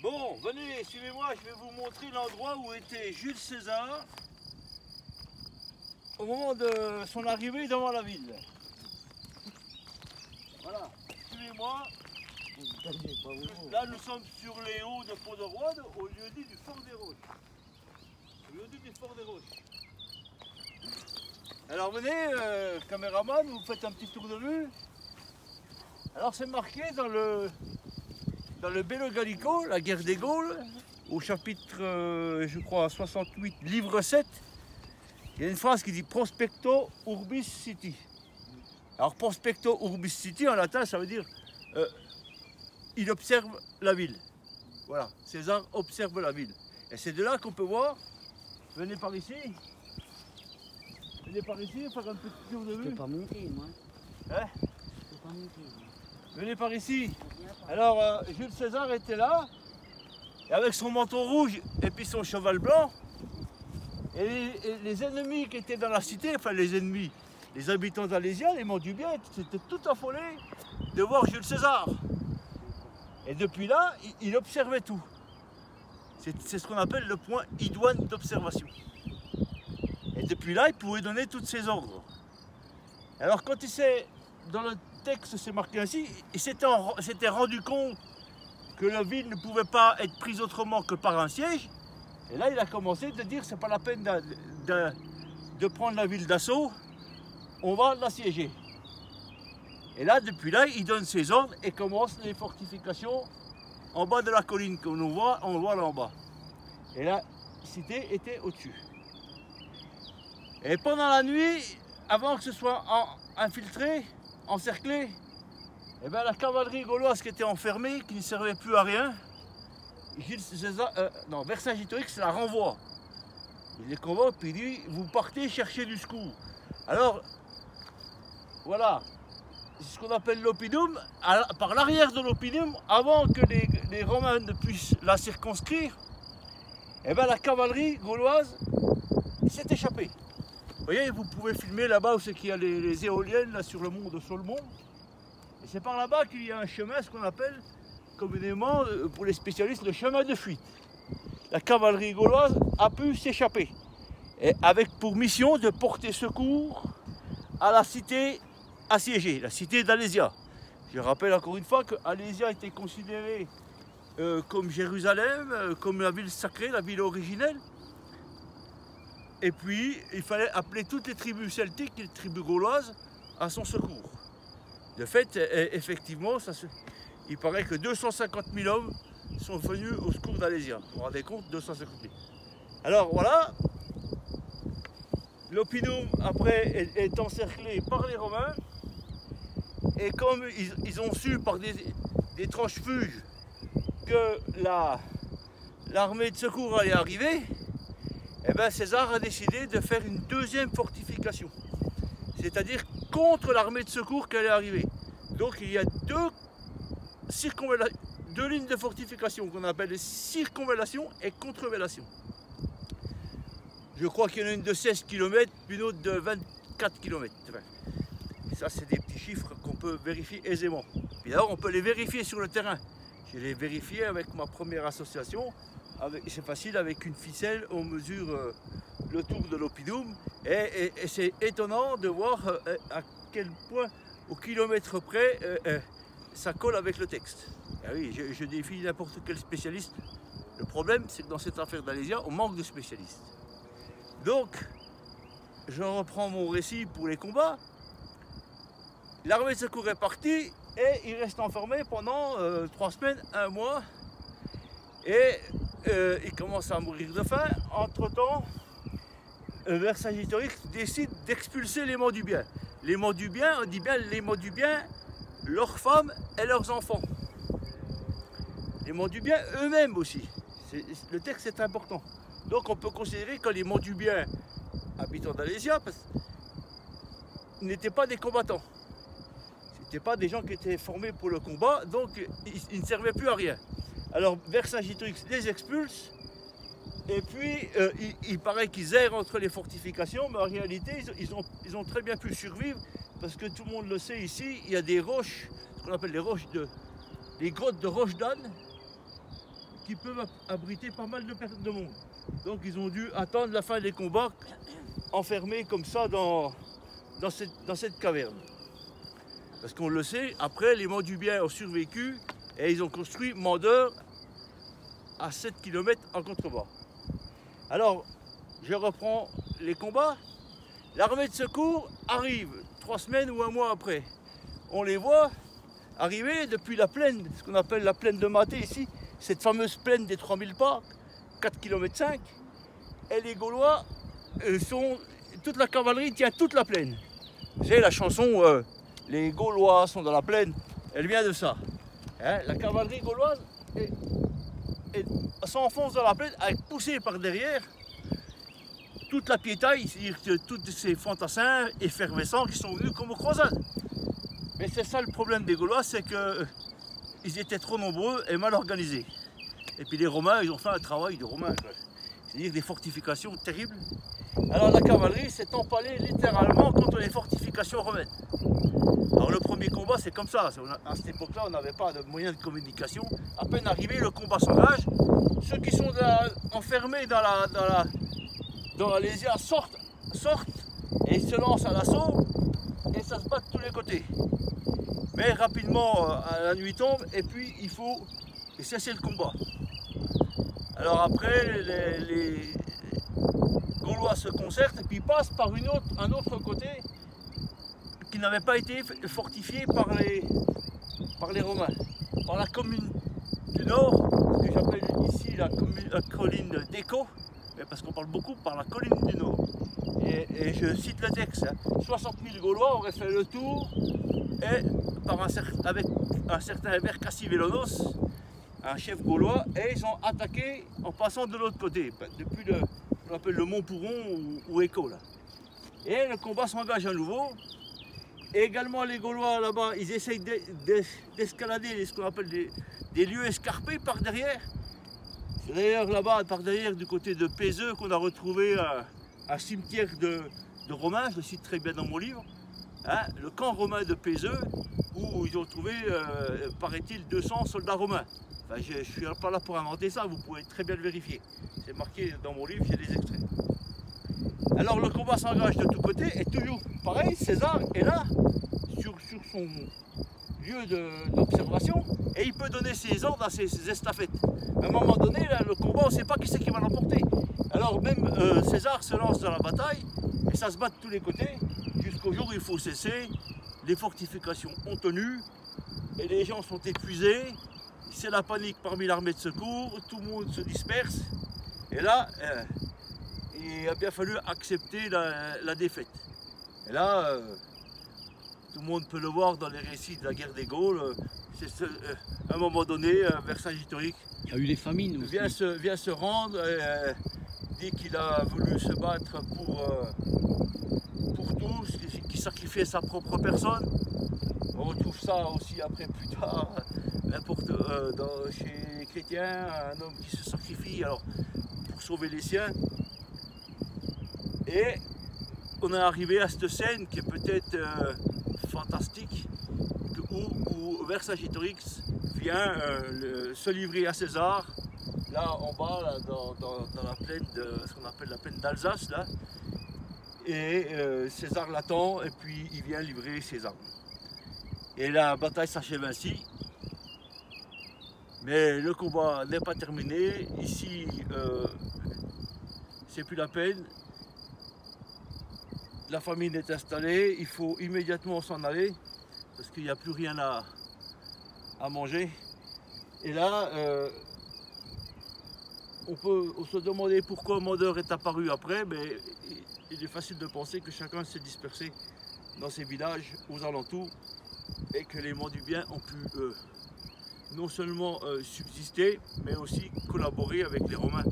Bon, venez, suivez-moi, je vais vous montrer l'endroit où était Jules César au moment de son arrivée devant la ville. Voilà, suivez-moi. Là, nous sommes sur les hauts de Pont-de-Roide, au lieu dit du Fort des Roches. Au lieu dit du Fort des Roches. Alors venez, caméraman, vous faites un petit tour de vue. Alors c'est marqué dans le Bello Gallico, la guerre des Gaules, au chapitre, je crois, 68, livre 7, il y a une phrase qui dit Prospecto Urbis City. Alors Prospecto Urbis City, en latin, ça veut dire il observe la ville. Voilà, César observe la ville. Et c'est de là qu'on peut voir, venez par ici, faire un petit tour de vue. Je peux pas monter, moi. Hein? Je peux pas monter, moi. Venez par ici. Alors, Jules César était là, et avec son manteau rouge et puis son cheval blanc. Et les ennemis qui étaient dans la cité, enfin les ennemis, les habitants d'Alésia, les Mandubiens, c'était tout affolés de voir Jules César. Et depuis là, il observait tout. C'est ce qu'on appelle le point idoine d'observation. Et depuis là, il pouvait donner tous ses ordres. Alors quand il s'est, dans le texte c'est marqué ainsi, il s'était rendu compte que la ville ne pouvait pas être prise autrement que par un siège. Et là, il a commencé de dire c'est pas la peine de prendre la ville d'assaut, on va l'assiéger. Et là, depuis là, il donne ses ordres et commence les fortifications en bas de la colline, comme on voit là en bas. Et la cité était au-dessus. Et pendant la nuit, avant que ce soit infiltré, encerclé, et bien la cavalerie gauloise qui était enfermée, qui ne servait plus à rien, Vercingétorix la renvoie. Il les convoque puis il dit vous partez chercher du secours. Alors voilà, c'est ce qu'on appelle l'oppidum. Par l'arrière de l'oppidum, avant que les Romains ne puissent la circonscrire, et bien la cavalerie gauloise s'est échappée. Vous voyez, vous pouvez filmer là-bas où c'est qu'il y a les éoliennes là, sur le mont de Solmont. Et c'est par là-bas qu'il y a un chemin, ce qu'on appelle communément, pour les spécialistes, le chemin de fuite. La cavalerie gauloise a pu s'échapper, et avec pour mission de porter secours à la cité assiégée, la cité d'Alésia. Je rappelle encore une fois que Alésia était considérée comme Jérusalem, comme la ville sacrée, la ville originelle. Et puis, il fallait appeler toutes les tribus celtiques, les tribus gauloises, à son secours. De fait, effectivement, il paraît que 250 000 hommes sont venus au secours d'Alésia. Vous vous rendez compte, 250 000. Alors voilà, l'Opinum après est encerclé par les Romains. Et comme ils ont su par des transfuges que l'armée de secours allait arriver, eh bien César a décidé de faire une deuxième fortification. C'est-à-dire contre l'armée de secours qui allait arriver. Donc il y a deux lignes de fortification qu'on appelle circonvallation et contrevallation. Je crois qu'il y en a une de 16 km, puis une autre de 24 km. Ça, c'est des petits chiffres qu'on peut vérifier aisément. Puis alors, on peut les vérifier sur le terrain. Je les ai vérifiés avec ma première association. C'est facile, avec une ficelle, on mesure le tour de l'oppidum. Et c'est étonnant de voir à quel point, au kilomètre près, ça colle avec le texte. Et oui, je défie n'importe quel spécialiste. Le problème, c'est que dans cette affaire d'Alésia, on manque de spécialistes. Donc, je reprends mon récit pour les combats. L'armée de secours est partie et il reste enfermé pendant 3 semaines, 1 mois. Et il commence à mourir de faim. Entre-temps, Vercingétorix décide d'expulser les Mandubiens. Les Mandubiens, on dit bien les Mandubiens, leurs femmes et leurs enfants. Les Mandubiens eux-mêmes aussi. Le texte est important. Donc on peut considérer que les Mandubiens, habitants d'Alésia, n'étaient pas des combattants. Ce n'étaient pas des gens qui étaient formés pour le combat, donc ils ne servaient plus à rien. Alors Vercingétorix les expulse, et puis il paraît qu'ils errent entre les fortifications, mais en réalité ils ont très bien pu survivre, parce que tout le monde le sait ici, il y a des roches, ce qu'on appelle les grottes de roche d'âne, qui peuvent abriter pas mal de monde. Donc ils ont dû attendre la fin des combats enfermés comme ça dans cette caverne. Parce qu'on le sait, après les Mandubiens ont survécu et ils ont construit Mandeur à 7 km en contrebas. Alors, je reprends les combats. L'armée de secours arrive 3 semaines ou un mois après. On les voit arriver depuis la plaine, ce qu'on appelle la plaine de Maté ici, cette fameuse plaine des 3000 pas, 4 km 5. Et les Gaulois toute la cavalerie tient toute la plaine. Vous savez, la chanson les Gaulois sont dans la plaine, elle vient de ça. Hein, la cavalerie gauloise s'enfonce dans la plaine, avec poussée par derrière toute la piétaille, c'est-à-dire que tous ces fantassins effervescents qui sont venus comme aux croisades. Mais c'est ça le problème des Gaulois, c'est qu'ils étaient trop nombreux et mal organisés. Et puis les Romains, ils ont fait un travail de Romains, c'est-à-dire des fortifications terribles. Alors la cavalerie s'est empalée littéralement contre les fortifications romaines. Alors le premier combat c'est comme ça, à cette époque-là on n'avait pas de moyens de communication. À peine arrivé, le combat s'engage. Ceux qui sont enfermés dans la lisière sortent et se lancent à l'assaut et ça se bat de tous les côtés. Mais rapidement la nuit tombe et puis il faut cesser le combat. Alors après les Gaulois se concertent et puis passent par un autre côté qui n'avait pas été fortifié par les Romains, par la commune du Nord, que j'appelle ici la colline d'Écho, parce qu'on parle beaucoup par la colline du Nord. Et je cite le texte, hein, 60 000 Gaulois auraient fait le tour et avec un certain Vercassi-Vélonos, un chef gaulois, et ils ont attaqué en passant de l'autre côté, depuis qu'on appelle le Mont Pouron ou Écho. Là. Et le combat s'engage à nouveau. Et également les Gaulois là-bas, ils essayent d'escalader ce qu'on appelle des lieux escarpés par derrière. C'est d'ailleurs là-bas, par derrière, du côté de Pézeux, qu'on a retrouvé un cimetière de Romains, je le cite très bien dans mon livre, hein, le camp romain de Pézeux, où ils ont trouvé, paraît-il, 200 soldats romains. Enfin, je ne suis pas là pour inventer ça, vous pouvez très bien le vérifier. C'est marqué dans mon livre, j'ai des extraits. Alors le combat s'engage de tous côtés et toujours pareil, César est là sur son lieu d'observation et il peut donner ses ordres à ses estafettes. À un moment donné, là, le combat, on ne sait pas qui c'est qui va l'emporter. Alors même César se lance dans la bataille et ça se bat de tous les côtés jusqu'au jour où il faut cesser. Les fortifications ont tenu et les gens sont épuisés. C'est la panique parmi l'armée de secours, tout le monde se disperse et là il a bien fallu accepter la défaite. Et là, tout le monde peut le voir dans les récits de la guerre des Gaules, à un moment donné, Vercingétorix il y a eu les famines aussi. vient se rendre et dit qu'il a voulu se battre pour tous, qu'il sacrifiait sa propre personne. On retrouve ça aussi après, plus tard, chez les chrétiens, un homme qui se sacrifie alors, pour sauver les siens. Et on est arrivé à cette scène qui est peut-être fantastique, où Vercingétorix vient se livrer à César, là en bas, là, dans la plaine ce qu'on appelle la plaine d'Alsace, là. Et César l'attend et puis il vient livrer ses armes. Et la bataille s'achève ainsi. Mais le combat n'est pas terminé. Ici, c'est plus la peine. La famine est installée, il faut immédiatement s'en aller parce qu'il n'y a plus rien à manger. Et là, on peut se demander pourquoi Mandeur est apparu après, mais il est facile de penser que chacun s'est dispersé dans ses villages aux alentours et que les Mandubiens ont pu non seulement subsister, mais aussi collaborer avec les Romains.